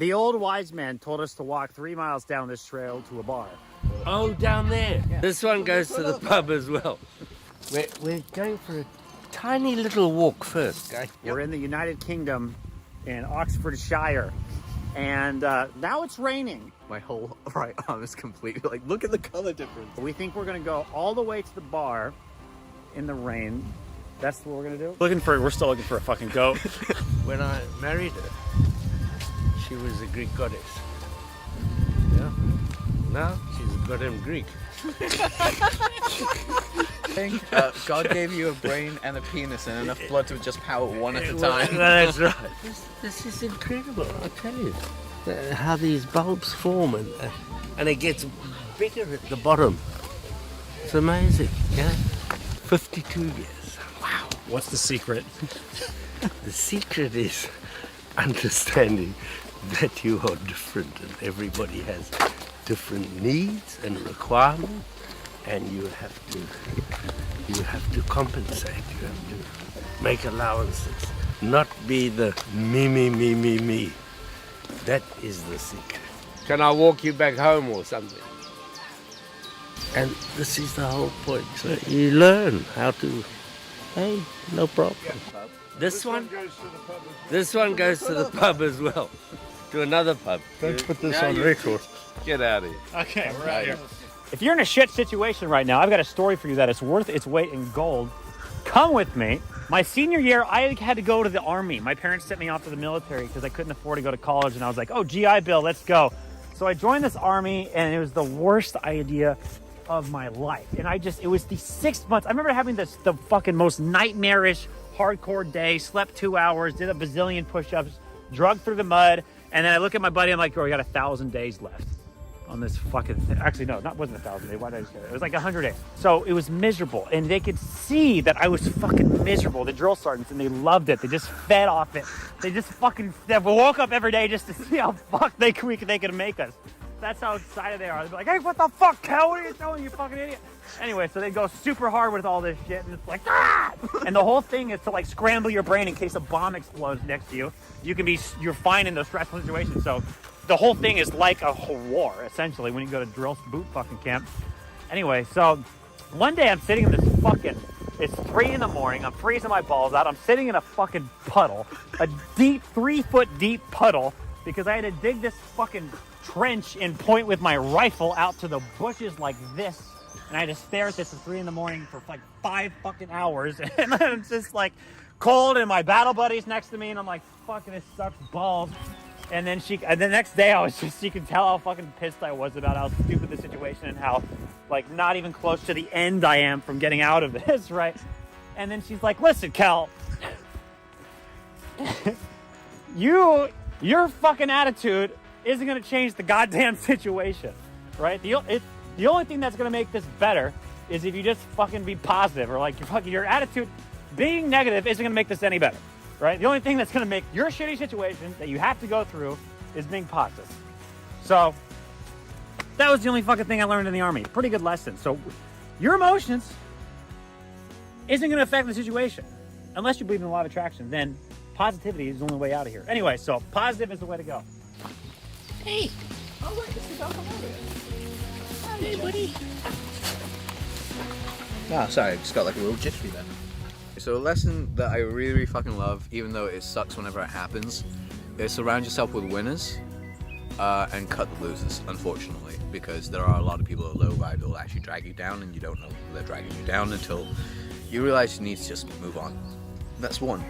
The old wise man told us to walk 3 miles down this trail to a bar. Oh, down there. Yeah. This one goes to the pub as well. We're going for a tiny little walk first, guys. We're in the United Kingdom in Oxfordshire, and now it's raining. My whole right arm is completely like, look at the color difference. We think we're gonna go all the way to the bar in the rain. That's what we're gonna do. We're still looking for a fucking goat. When I married her, she was a Greek goddess. Yeah. Now she's a goddamn Greek. God gave you a brain and a penis and enough blood to just power one at a time. That's right. This is incredible, I tell you. How these bulbs form and it gets bigger at the bottom. It's amazing, yeah? 52 years. Wow. What's the secret? The secret is understanding that you are different and everybody has different needs and requirements, and you have to compensate. You have to make allowances, not be the me. That is the secret. Can I walk you back home or something? And this is the whole point. So you learn how to, hey, no problem. This one goes to the pub as well. To another pub. Don't put this on record. Get out of here. Okay, we're out here. If you're in a shit situation right now, I've got a story for you that is worth its weight in gold. Come with me. My senior year, I had to go to the Army. My parents sent me off to the military because I couldn't afford to go to college, and I was like, oh, GI Bill, let's go. So I joined this Army, and it was the worst idea of my life. And it was the 6 months. I remember having the fucking most nightmarish, hardcore day, slept 2 hours, did a bazillion push-ups, drugged through the mud, and then I look at my buddy, I'm like, oh, we got 1,000 days left on this fucking thing. Actually, no, wasn't 1,000 days. Why did I say that? It was like 100 days. So it was miserable, and they could see that I was fucking miserable, the drill sergeants, and they loved it. They just fed off it. They just fucking woke up every day just to see how fucked they could make us. That's how excited they are. They'd be like, hey, what the fuck, Cal? What are you doing, you fucking idiot? Anyway, so they go super hard with all this shit, and it's like, ah! And the whole thing is to like scramble your brain in case a bomb explodes next to you. You're fine in those stressful situations. So the whole thing is like a war, essentially, when you go to drill boot fucking camp. Anyway, so one day I'm sitting in this it's 3 in the morning, I'm freezing my balls out, I'm sitting in a fucking puddle, a deep, 3-foot deep puddle, because I had to dig this fucking trench and point with my rifle out to the bushes like this. And I had to stare at this at 3 in the morning for like 5 fucking hours. And then it's just like cold, and my battle buddy's next to me, and I'm like, fucking, this sucks balls. And then the next day she could tell how fucking pissed I was about how stupid the situation and how like not even close to the end I am from getting out of this, right? And then she's like, listen, Cal, your fucking attitude isn't gonna change the goddamn situation, right? The only thing that's gonna make this better is if you just fucking be positive, or like your attitude being negative isn't gonna make this any better, right? The only thing that's gonna make your shitty situation that you have to go through is being positive. So that was the only fucking thing I learned in the Army. Pretty good lesson. So your emotions isn't gonna affect the situation unless you believe in the law of attraction. Then positivity is the only way out of here. Anyway, so positive is the way to go. Hey. Oh wait, it's the dog over here. Hey, buddy. Oh, sorry, I just got like a little jittery then. So a lesson that I really, really fucking love, even though it sucks whenever it happens, is surround yourself with winners and cut the losers, unfortunately, because there are a lot of people at low vibe that will actually drag you down, and you don't know they're dragging you down until you realize you need to just move on. That's 1.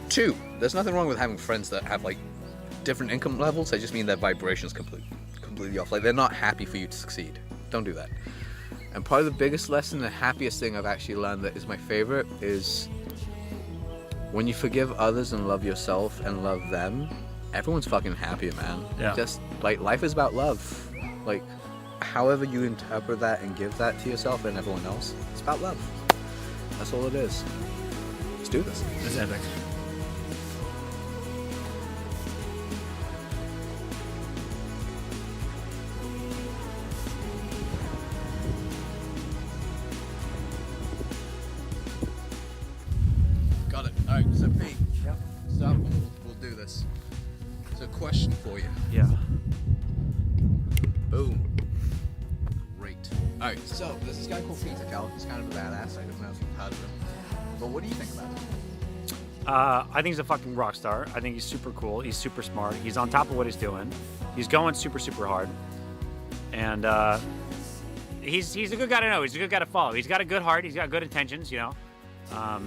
2, there's nothing wrong with having friends that have like different income levels. I just mean their vibrations completely off. Like, they're not happy for you to succeed. Don't do that. And probably the biggest lesson, the happiest thing I've actually learned that is my favorite, is when you forgive others and love yourself and love them, everyone's fucking happier, man. Yeah. Just like, life is about love. Like, however you interpret that and give that to yourself and everyone else, it's about love. That's all it is. Let's do this. It's epic. Got it. Alright, so Pete, stop and we'll do this. So question for you. Yeah. Boom. Great. Alright, so there's this guy called Peter Cal. He's kind of a badass. I don't know if you've heard of him. But what do you think about him? I think he's a fucking rock star. I think he's super cool. He's super smart. He's on top of what he's doing. He's going super, super hard. And he's a good guy to know. He's a good guy to follow. He's got a good heart. He's got good intentions, you know. Yeah,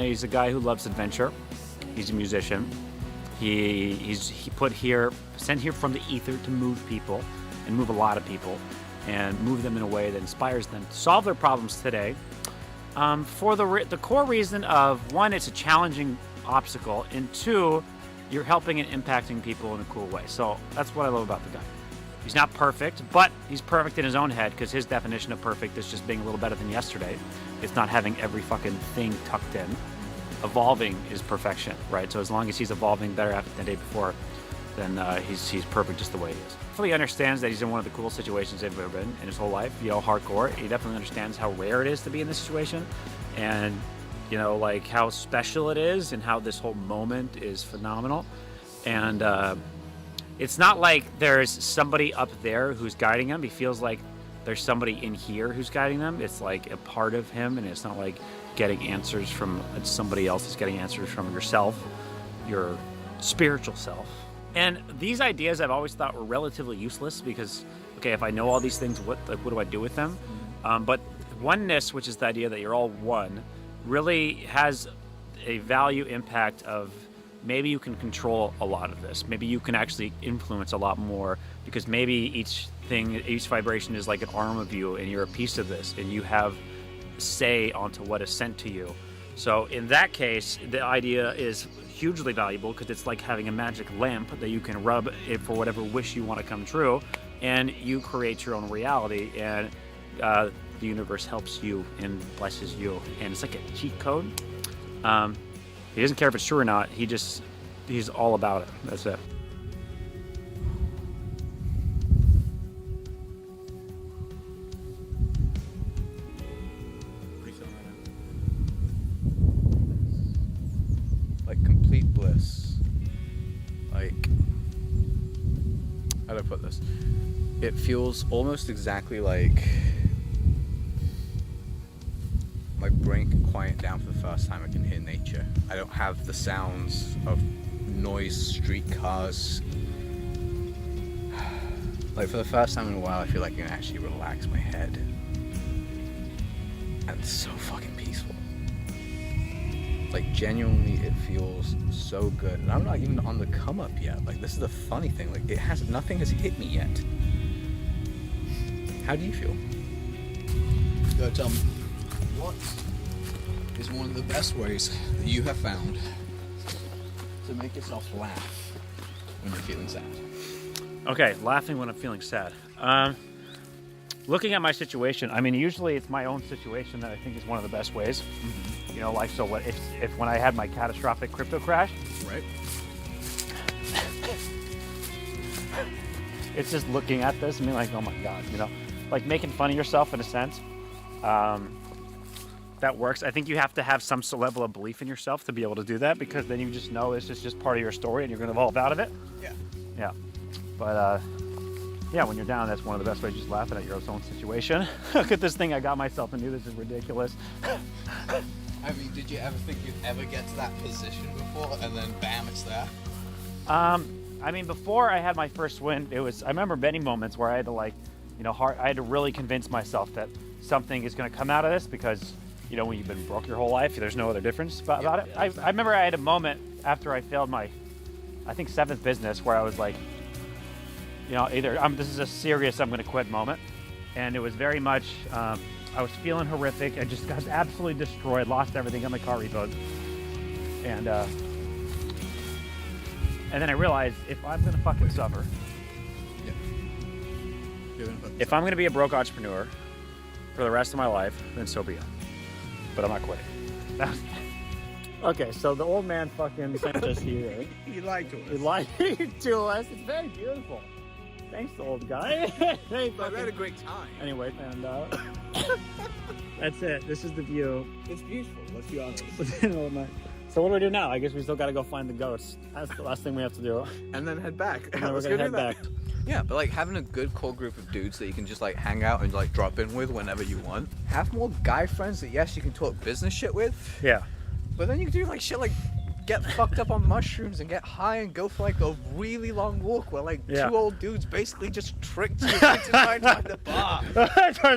he's a guy who loves adventure. He's a musician. He's sent here from the ether to move people and move a lot of people and move them in a way that inspires them to solve their problems today. For the core reason of, one, it's a challenging obstacle, and two, you're helping and impacting people in a cool way. So that's what I love about the guy. He's not perfect, but he's perfect in his own head, because his definition of perfect is just being a little better than yesterday. It's not having every fucking thing tucked in. Evolving is perfection, right? So as long as he's evolving better after the day before, then he's perfect just the way he is. He understands that he's in one of the coolest situations he's ever been in his whole life, you know, hardcore. He definitely understands how rare it is to be in this situation, and, you know, like how special it is and how this whole moment is phenomenal. And it's not like there's somebody up there who's guiding him. He feels like there's somebody in here who's guiding them. It's like a part of him, and it's not like getting answers from somebody else. It's getting answers from yourself, your spiritual self. And these ideas I've always thought were relatively useless, because, okay, if I know all these things, what do I do with them? But oneness, which is the idea that you're all one, really has a value impact of, maybe you can control a lot of this. Maybe you can actually influence a lot more, because maybe each vibration is like an arm of you, and you're a piece of this, and you have say onto what is sent to you. So in that case, the idea is hugely valuable, because it's like having a magic lamp that you can rub it for whatever wish you want to come true, and you create your own reality, and the universe helps you and blesses you, and it's like a cheat code. He doesn't care if it's true or not. He's all about it. That's it. Like complete bliss. Like, how do I put this? It feels almost exactly like my brain can quiet down for the first time. I can hear nature. I don't have the sounds of noise, street cars. Like, for the first time in a while, I feel like I can actually relax my head. And it's so fucking peaceful. Like, genuinely, it feels so good. And I'm not even on the come up yet. Like, this is the funny thing. Like, nothing has hit me yet. How do you feel? Go tell me, what is one of the best ways that you have found to make yourself laugh when you're feeling sad? Okay, laughing when I'm feeling sad. Looking at my situation, I mean, usually it's my own situation that I think is one of the best ways. Mm-hmm. You know, like, so what if when I had my catastrophic crypto crash, Right. it's just looking at this and being like, oh my God, you know, like making fun of yourself in a sense. That works. I think you have to have some level of belief in yourself to be able to do that, because then you just know this is just part of your story and you're going to evolve out of it. Yeah. Yeah. But, yeah, when you're down, that's one of the best ways, just laughing at your own situation. Look at this thing I got myself into. This is ridiculous. I mean, did you ever think you'd ever get to that position before, and then bam, it's there? I mean, before I had my first win, I remember many moments where I had to, like, you know, I had to really convince myself that something is going to come out of this, because, you know, when you've been broke your whole life, there's no other difference about it. I remember I had a moment after I failed my, I think, 7th business, where I was like, you know, either this is a serious I'm going to quit moment. And it was very much, I was feeling horrific. I just got absolutely destroyed, lost everything, got my car repoed. And then I realized, if I'm going to fucking suffer, if I'm going to be a broke entrepreneur for the rest of my life, then so be it. But I'm not quitting. Okay, so the old man fucking sent us here. He lied to us. He lied to us. It's very beautiful. Thanks, old guy. Hey, I had a great time. Anyway, and that's it. This is the view. It's beautiful, let's be honest. So what do we do now? I guess we still got to go find the ghosts. That's the last thing we have to do. And then head back. And then we're Let's gonna go head do that. back. Yeah, but like having a good core group of dudes that you can just like hang out and like drop in with whenever you want. Have more guy friends that yes you can talk business shit with. Yeah. But then you can do like shit like get fucked up on mushrooms and get high and go for like a really long walk where like Yeah. two old dudes basically just tricked you into trying to find a bar.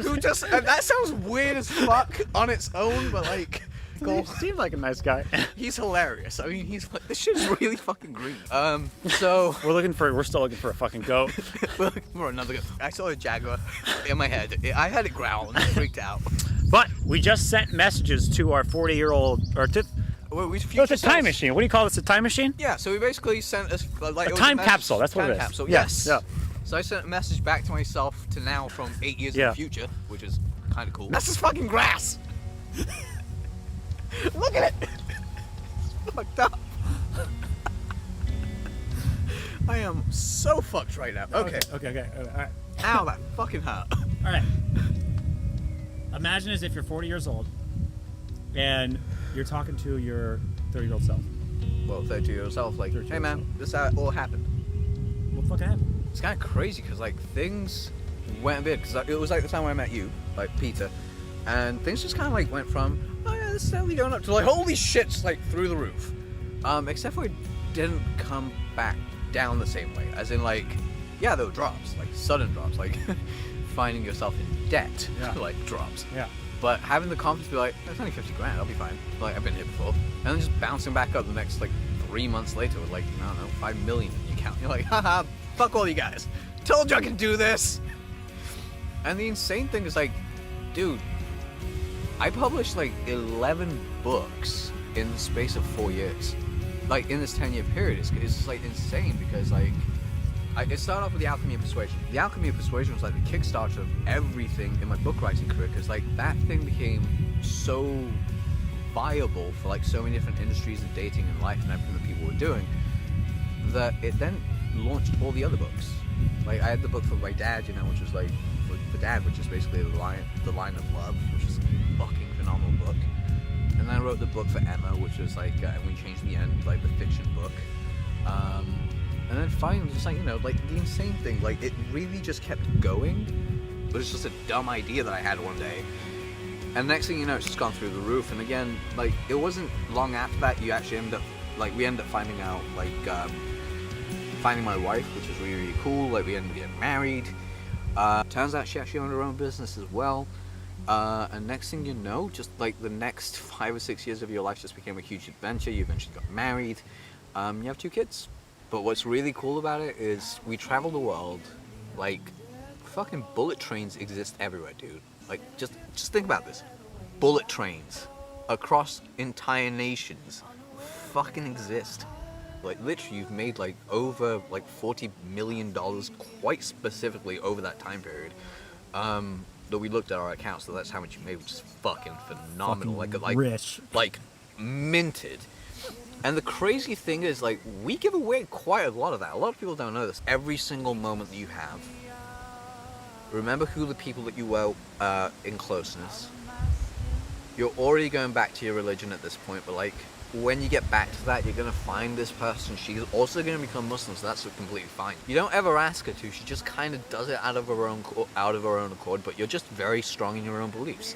Who just and that sounds weird as fuck on its own, but like He seems like a nice guy. he's hilarious. I mean he's like this shit's really fucking green. So We're still looking for a fucking goat. we're looking for another I saw a jaguar in my head. I had it growl and I freaked out. But we just sent messages to our 40-year-old, or to, Well, it's a time machine. What do you call this? A time machine? Yeah, so we basically sent us like A time capsule. That's what it is. Capsule. Yes. Yes. Yeah. So I sent a message back to myself to now from 8 years in Yeah. the future, which is kind of cool. That's just fucking grass. Look at it. It's fucked up. I am so fucked right now. Okay. Okay. All right. Ow, that fucking hurt. All right. Imagine as if you're 40 years old and you're talking to your 30-year-old self. Well, 32 years old, like, 32 hey man, this all happened. What fucking happened? It's kind of crazy because like things went a bit because it was like the time when I met you, like Peter, and things just kind of like went from oh yeah, this is steadily going up to like holy shit's like through the roof. Except for it didn't come back down the same way. As in like yeah, there were drops, like sudden drops, like finding yourself in debt, Yeah. like drops. Yeah. But having the confidence to be like, it's only 50 grand, I'll be fine. Like I've been here before, and then just bouncing back up the next like 3 months later with like I don't know 5 million in your account. You're like, haha, fuck all you guys. Told you I can do this. And the insane thing is like, dude, I published like 11 books in the space of 4 years. Like in this 10-year period, it's just like insane because like, it started off with The Alchemy of Persuasion. The Alchemy of Persuasion was like the kickstarter of everything in my book writing career because like that thing became so viable for like so many different industries and dating and life and everything that people were doing that it then launched all the other books. Like I had the book for my dad, you know, which was like for dad, which is basically the line of love, which is a fucking phenomenal book. And then I wrote the book for Emma, which was like and we changed the end, like the fiction book. And then finally, just like, you know, like the insane thing, like it really just kept going. It was just a dumb idea that I had one day. And next thing you know, it's just gone through the roof. And again, like it wasn't long after that you actually ended up, like we ended up finding out, like finding my wife, which was really, really cool. Like we ended up getting married. Turns out she actually owned her own business as well. And next thing you know, just like the next 5 or 6 years of your life just became a huge adventure. You eventually got married. You have 2 kids. But what's really cool about it is we travel the world, like fucking bullet trains exist everywhere, dude. Like just think about this. Bullet trains across entire nations fucking exist. Like literally you've made like over like $40 million quite specifically over that time period. That we looked at our accounts, so that's how much you made, which is fucking phenomenal. Fucking like rich. Like minted. And the crazy thing is, like, we give away quite a lot of that. A lot of people don't know this. Every single moment that you have, remember who the people that you were in closeness. You're already going back to your religion at this point, but, like, when you get back to that, you're going to find this person. She's also going to become Muslim, so that's completely fine. You don't ever ask her to. She just kind of does it out of her own accord, but you're just very strong in your own beliefs.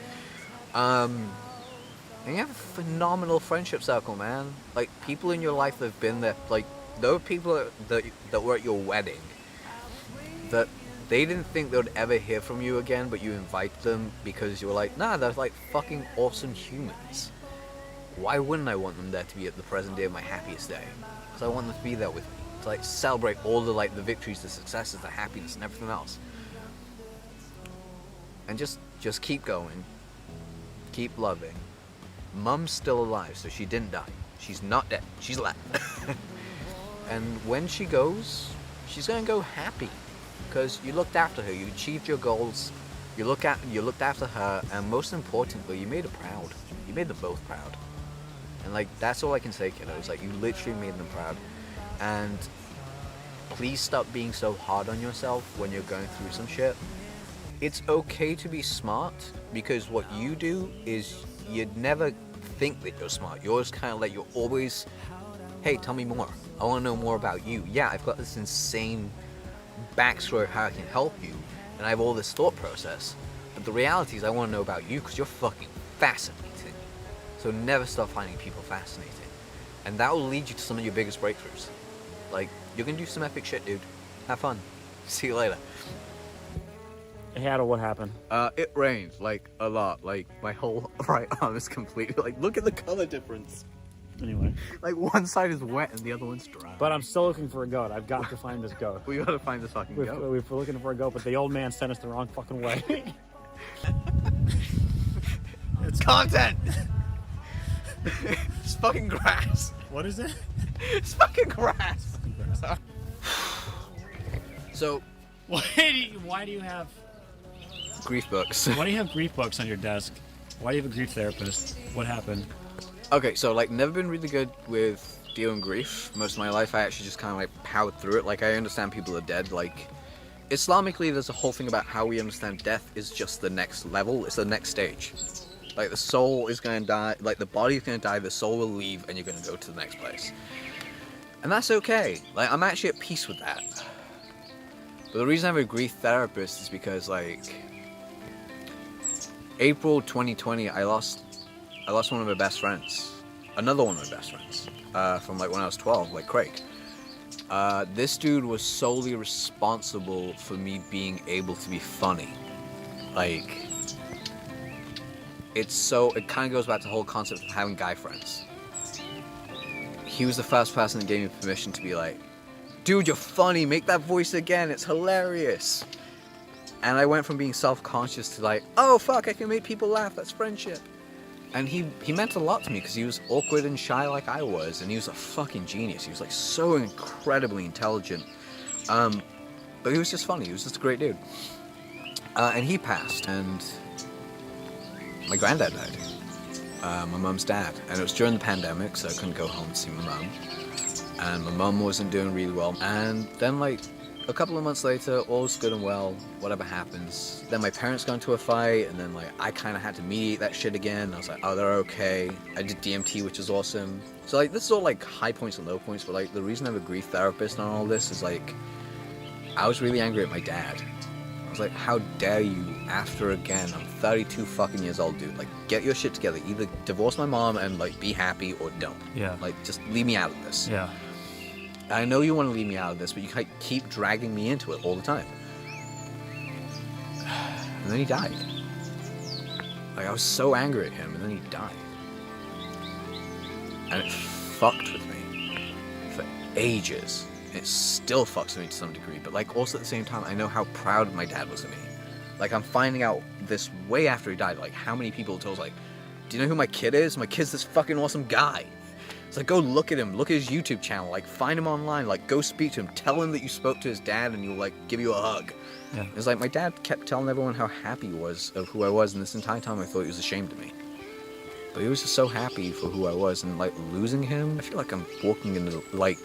And you have a phenomenal friendship circle, man. Like, people in your life that have been there. Like, there were people that were at your wedding that they didn't think they would ever hear from you again, but you invite them because you were like, nah, they're like fucking awesome humans. Why wouldn't I want them there to be at the present day of my happiest day? Because I want them to be there with me. To like celebrate all the like the victories, the successes, the happiness and everything else. And just keep going. Keep loving. Mum's still alive, so she didn't die. She's not dead. She's alive. And when she goes, she's gonna go happy, because you looked after her. You achieved your goals. You looked after her, and most importantly, you made her proud. You made them both proud. And like that's all I can say, kiddos. Like you literally made them proud. And please stop being so hard on yourself when you're going through some shit. It's okay to be smart, because what you do is you'd never think that you're smart. You're just kind of like, you're always, hey, tell me more. I want to know more about you. Yeah, I've got this insane backstory of how I can help you, and I have all this thought process. But the reality is I want to know about you because you're fucking fascinating. So never stop finding people fascinating. And that will lead you to some of your biggest breakthroughs. Like, you're going to do some epic shit, dude. Have fun. See you later. Hey, Adil, what happened? It rained, like, a lot. Like, my whole right arm is completely, like, look at the color difference. Anyway. Like, one side is wet and the other one's dry. But I'm still looking for a goat. I've got to find this goat. We gotta find this fucking goat. We're looking for a goat, but the old man sent us the wrong fucking way. It's content! It's fucking grass. What is it? It's fucking grass. So, Why do you have grief books. Why do you have grief books on your desk? Why do you have a grief therapist? What happened? Okay, so like never been really good with dealing grief. Most of my life I actually just kind of like powered through it. Like I understand people are dead. Like Islamically there's a whole thing about how we understand death is just the next level. It's the next stage. Like the soul is going to die, like the body is going to die, the soul will leave and you're going to go to the next place. And that's okay. Like I'm actually at peace with that. But the reason I'm a grief therapist is because like April 2020 I lost one of my best friends. Another one of my best friends. From like when I was 12, like Craig. This dude was solely responsible for me being able to be funny. Like, it kind of goes back to the whole concept of having guy friends. He was the first person that gave me permission to be like, dude, you're funny, make that voice again, it's hilarious. And I went from being self-conscious to like, oh fuck, I can make people laugh, that's friendship. And he meant a lot to me because he was awkward and shy like I was, and he was a fucking genius. He was like so incredibly intelligent. But he was just funny, he was just a great dude. And he passed, and my granddad died. My mum's dad. And it was during the pandemic, so I couldn't go home to see my mum. And my mum wasn't doing really well. And then like a couple of months later, all's good and well, whatever happens. Then my parents got into a fight, and then like I kind of had to mediate that shit again. I was like, oh, they're okay. I did DMT, which is awesome. So like this is all like high points and low points, but like the reason I'm a grief therapist on all this is like I was really angry at my dad. I was like, how dare you, after again, I'm 32 fucking years old, dude. Like, get your shit together. Either divorce my mom and like be happy or don't. Yeah. Like, just leave me out of this. Yeah. I know you want to leave me out of this, but you keep dragging me into it all the time. And then he died. Like, I was so angry at him, and then he died. And it fucked with me for ages. It still fucks with me to some degree, but like also at the same time, I know how proud my dad was of me. Like, I'm finding out this way after he died, like how many people told us, like, do you know who my kid is? My kid's this fucking awesome guy. It's like, go look at him, look at his YouTube channel, like find him online, like go speak to him, tell him that you spoke to his dad and he'll like give you a hug. Yeah. It's like my dad kept telling everyone how happy he was of who I was, and this entire time I thought he was ashamed of me. But he was just so happy for who I was, and like losing him, I feel like I'm walking into like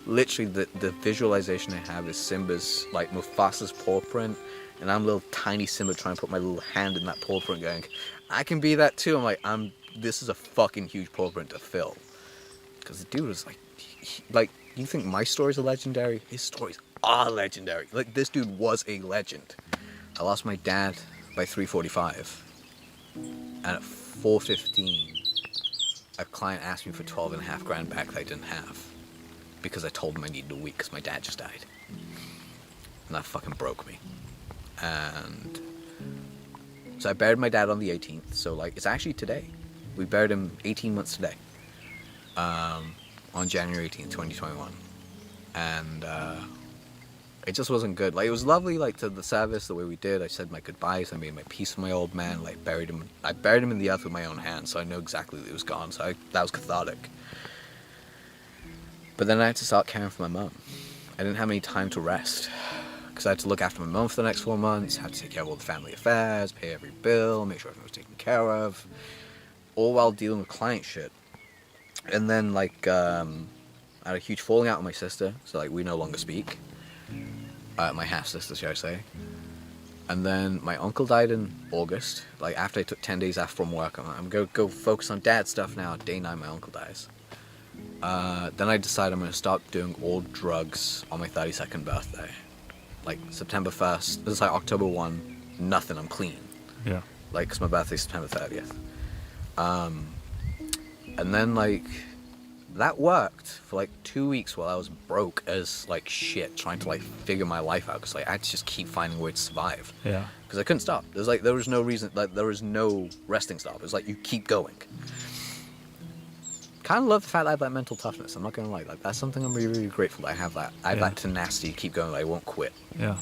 literally the visualization I have is Simba's, like Mufasa's paw print, and I'm little tiny Simba trying to put my little hand in that paw print going, I can be that too. I'm like, this is a fucking huge paw print to fill. Because the dude was like, like, you think my stories are legendary? His stories are legendary. Like, this dude was a legend. I lost my dad by 3:45. And at 4:15, a client asked me for 12.5 grand back that I didn't have. Because I told him I needed a week because my dad just died. And that fucking broke me. And so I buried my dad on the 18th. So, like, it's actually today. We buried him 18 months today. On January 18th, 2021. And it just wasn't good. Like, it was lovely, like, to the service, the way we did. I said my goodbyes, I made my peace with my old man, like, I buried him in the earth with my own hands, so I know exactly that he was gone, so that was cathartic. But then I had to start caring for my mum. I didn't have any time to rest, because I had to look after my mum for the next 4 months, had to take care of all the family affairs, pay every bill, make sure everything was taken care of, all while dealing with client shit. And then, like, I had a huge falling out with my sister, so, like, we no longer speak. My half-sister, should I say. And then my uncle died in August. Like after I took 10 days off from work, I'm gonna go focus on dad stuff now. Day 9, my uncle dies. Then I decided I'm gonna stop doing all drugs on my 32nd birthday. Like September 1st, this is like October 1, nothing, I'm clean. Yeah. Like, 'cause my birthday's September 30th. And then like, that worked for like 2 weeks while I was broke as like shit, trying to like figure my life out. 'Cause like, I had to just keep finding a way to survive. Yeah. Because I couldn't stop. There was no reason, like there was no resting stop. It was like, you keep going. Kind of love the fact that I have that mental toughness. I'm not gonna lie, like that's something I'm really, really grateful that I have that. I have that tenacity to keep going. Like, I won't quit. Yeah.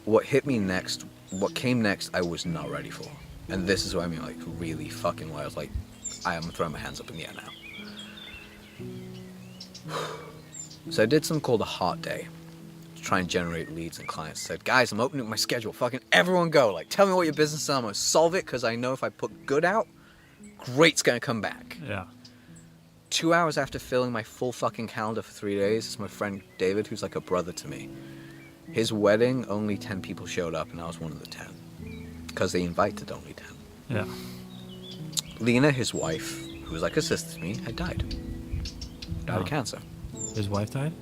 What hit me next, what came next, I was not ready for. And this is what I mean, like really fucking well. I was like, I am throwing my hands up in the air now. So I did something called a hot day to try and generate leads and clients. Said, guys, I'm opening up my schedule. Fucking everyone go. Like, tell me what your business is. I'm gonna solve it because I know if I put good out, great's gonna come back. Yeah. 2 hours after filling my full fucking calendar for 3 days, it's my friend David, who's like a brother to me. His wedding, only 10 people showed up, and I was one of the 10. Because they invited only 10. Yeah. Lena, his wife, who was like a sister to me, had died. Died of cancer. His wife died?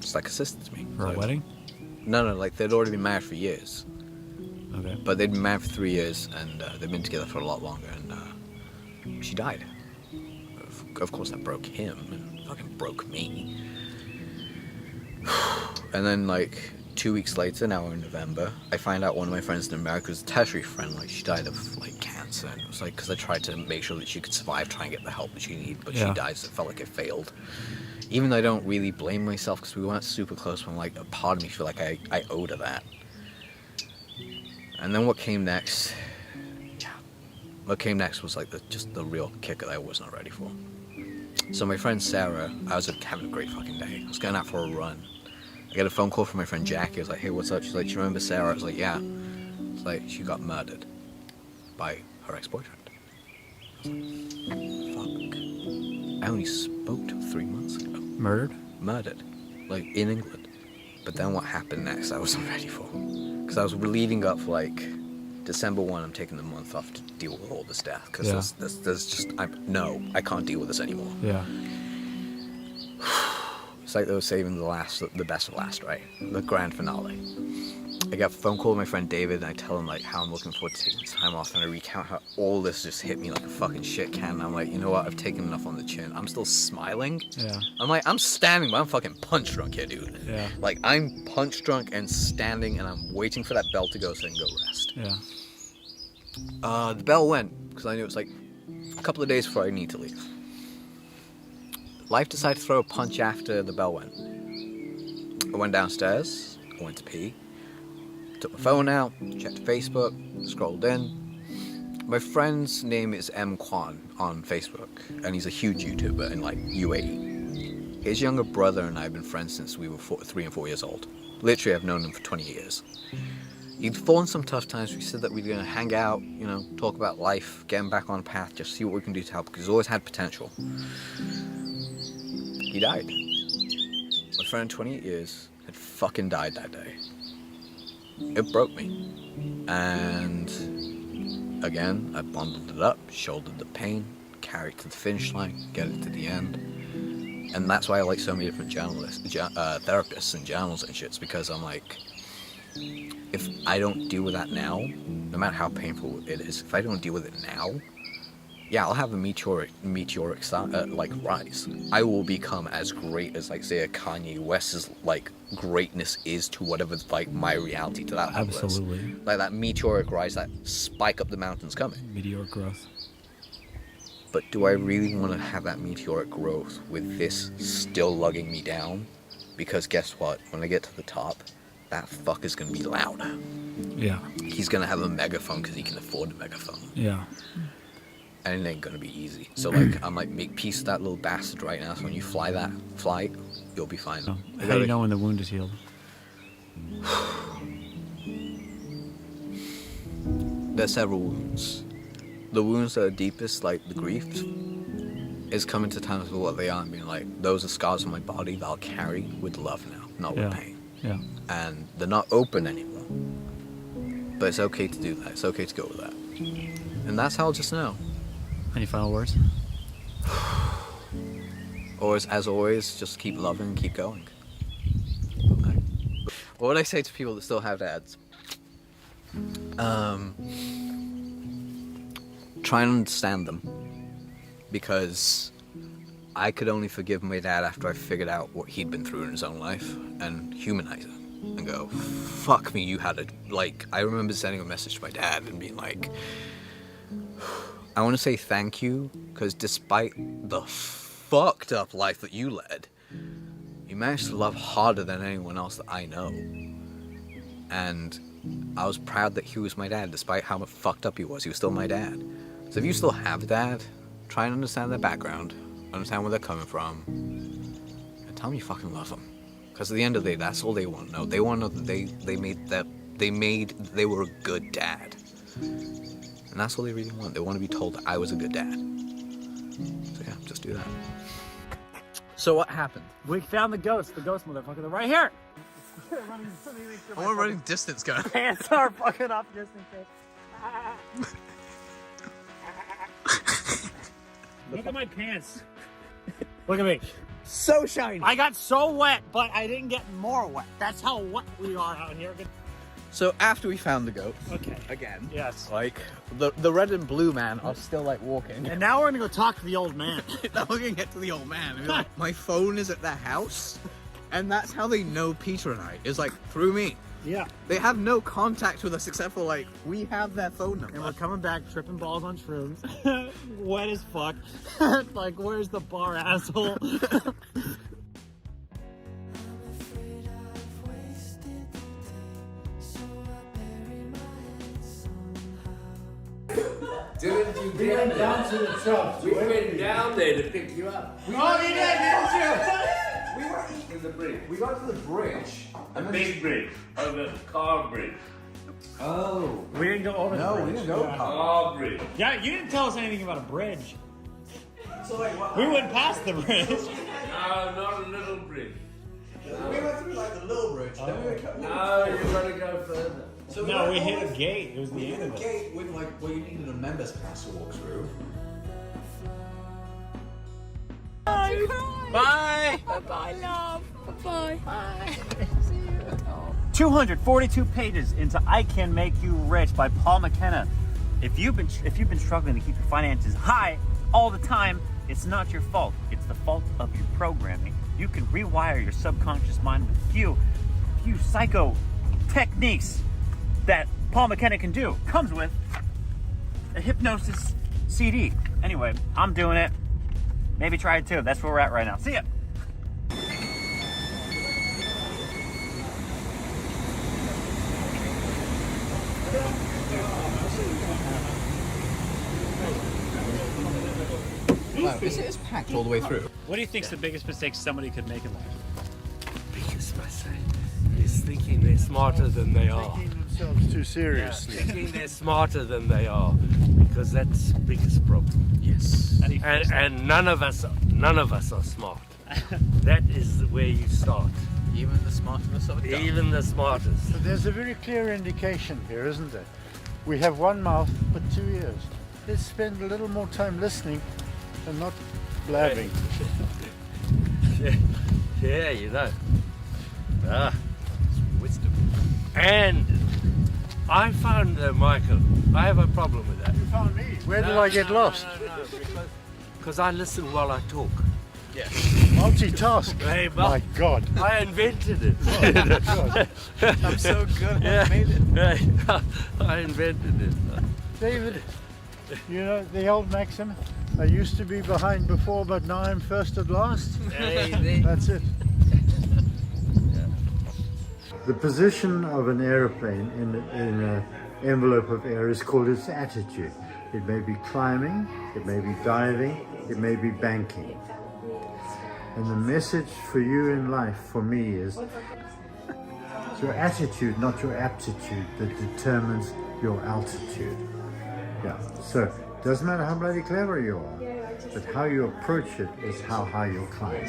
Just like a sister to me. For a wedding? No, like they'd already been married for years. Okay. But they'd been married for 3 years, and they'd been together for a lot longer, and she died. Of course, that broke him, and fucking broke me. And then, like, 2 weeks later, now we're in November, I find out one of my friends in America was a tertiary friend, like, she died of, like, cancer, and it was, like, because I tried to make sure that she could survive, try and get the help that she needed, but she died, so it felt like it failed. Even though I don't really blame myself, because we weren't super close, but I'm, like, a part of me feel like I owed her that. And then what came next, was, like, just the real kicker that I was not ready for. So my friend Sarah, I was having a great fucking day. I was going out for a run. I got a phone call from my friend Jackie. I was like, hey, what's up? She's like, do you remember Sarah? I was like, yeah. It's like, she got murdered by her ex-boyfriend. I was like, fuck. I only spoke to her 3 months ago. Murdered? Murdered. Like, in England. But then what happened next, I wasn't ready for. Because I was leading up for, like, December 1, I'm taking the month off to deal with all this death. Because there's just, I can't deal with this anymore. Yeah. It's like they were saving the best for last, right? The grand finale. I got a phone call with my friend David, and I tell him, like, how I'm looking forward to taking time off, and I recount how all this just hit me like a fucking shit can, and I'm like, you know what, I've taken enough on the chin. I'm still smiling. Yeah. I'm like, I'm standing, but I'm fucking punch drunk here, dude. Yeah. Like, I'm punch drunk and standing, and I'm waiting for that bell to go so I can go rest. Yeah. The bell went, because I knew it was like a couple of days before I need to leave. Life decided to throw a punch after the bell went. I went downstairs, I went to pee, took my phone out, checked Facebook, scrolled in. My friend's name is M. Kwan on Facebook, and he's a huge YouTuber in, like, UAE. His younger brother and I have been friends since we were 3 and 4 years old. Literally, I've known him for 20 years. He'd fallen some tough times. We said that we were going to hang out, you know, talk about life, get him back on path, just see what we can do to help, because he's always had potential. He died. My friend, 28 years, had fucking died that day. It broke me. And again, I bundled it up, shouldered the pain, carried it to the finish line, get it to the end. And that's why I like so many different therapists and journals and shits, because I'm like, if I don't deal with that now, no matter how painful it is, if I don't deal with it now, yeah, I'll have a meteoric rise. I will become as great as, like, say, a Kanye West's, like, greatness is to whatever, like, my reality to that level Absolutely. is. Like, that meteoric rise, that spike up the mountains coming. Meteoric growth. But do I really want to have that meteoric growth with this still lugging me down? Because guess what? When I get to the top, that fucker's gonna be loud. Yeah. He's gonna have a megaphone because he can afford a megaphone. Yeah. And it ain't gonna be easy. So, like, I'm like, make peace with that little bastard right now. So when you fly that flight, you'll be fine. So, how do you know when the wound is healed? There's several wounds. The wounds that are deepest, like the grief, is coming to terms with what they are and being like, those are scars on my body that I'll carry with love now, not with pain. Yeah. And they're not open anymore. But it's okay to do that. It's okay to go with that. And that's how I'll just know. Any final words? Or as always, just keep loving, keep going. What would I say to people that still have dads? Try and understand them. Because I could only forgive my dad after I figured out what he'd been through in his own life and humanize him and go, fuck me, you had it. Like, I remember sending a message to my dad and being like, I want to say thank you, because despite the fucked up life that you led, you managed to love harder than anyone else that I know. And I was proud that he was my dad, despite how fucked up he was still my dad. So if you still have a dad, try and understand their background, understand where they're coming from, and tell them you fucking love them. Because at the end of the day, that's all they want to know. They want to know that they were a good dad. And that's all they really want. They want to be told that I was a good dad. So yeah, just do that. So what happened? We found the ghost motherfucker. They're right here. I want running distance, guy. Pants are fucking up just in case. Look at my pants. Look at me. So shiny. I got so wet, but I didn't get more wet. That's how wet we are out here. So after we found the goat, Okay. again, Yes. like the red and blue man are still like walking. And now we're gonna go talk to the old man. Now we're gonna get to the old man. And be like, my phone is at the house, and that's how they know Peter and I is like through me. Yeah. They have no contact with us except for like we have their phone number. And we're coming back tripping balls on shrooms. Wet as fuck. Like, where's the bar, asshole? Didn't you get down to the truck? We went down there to pick you up. Oh, you did, didn't you? We were in the bridge. We got to the bridge. The big bridge. Or the car bridge. Oh. We didn't go over the No, bridge. we didn't go. Yeah. Car bridge. Yeah, you didn't tell us anything about a bridge. So like, what? We went past the bridge. No, not a little bridge. We went through like the little bridge. Then we went. No, you gotta go further. So No, we went hit all a gate. It was We the hit end a of it. gate with like where you needed a member's pass to walk through. Bye. Bye, love. Bye. 242 pages into "I Can Make You Rich" by Paul McKenna. If you've been struggling to keep your finances high all the time, it's not your fault. It's the fault of your programming. You can rewire your subconscious mind with a few psycho techniques that Paul McKenna can do. Comes with a hypnosis CD. Anyway, I'm doing it. Maybe try it too. That's where we're at right now. See ya. Wow, it's packed all the way through. What do you think's the biggest mistake somebody could make in life? Biggest mistake is thinking they're smarter than they are. Taking themselves too seriously. Thinking they're smarter than they are, because that's the biggest problem. Yes. How do you fix that? And none of us are smart. That is where you start. Even the smartest of it. Even the smartest. But there's a very clear indication here, isn't there? We have one mouth but 2 ears. Let's spend a little more time listening and not blabbing. Yeah, you know. Ah. Wisdom. And I found, Michael, I have a problem with that. You found me. Where did I get lost? Because I listen while I talk. Yeah. Multitask. Hey, My God. I invented it. I'm so good. Yeah. I made it. I invented it. David, you know the old maxim, I used to be behind before, but now I'm first at last? That's it. The position of an aeroplane in an envelope of air is called its attitude. It may be climbing, it may be diving, it may be banking. And the message for you in life, for me, is it's your attitude, not your aptitude, that determines your altitude. Yeah, so it doesn't matter how bloody clever you are, but how you approach it is how high you'll climb.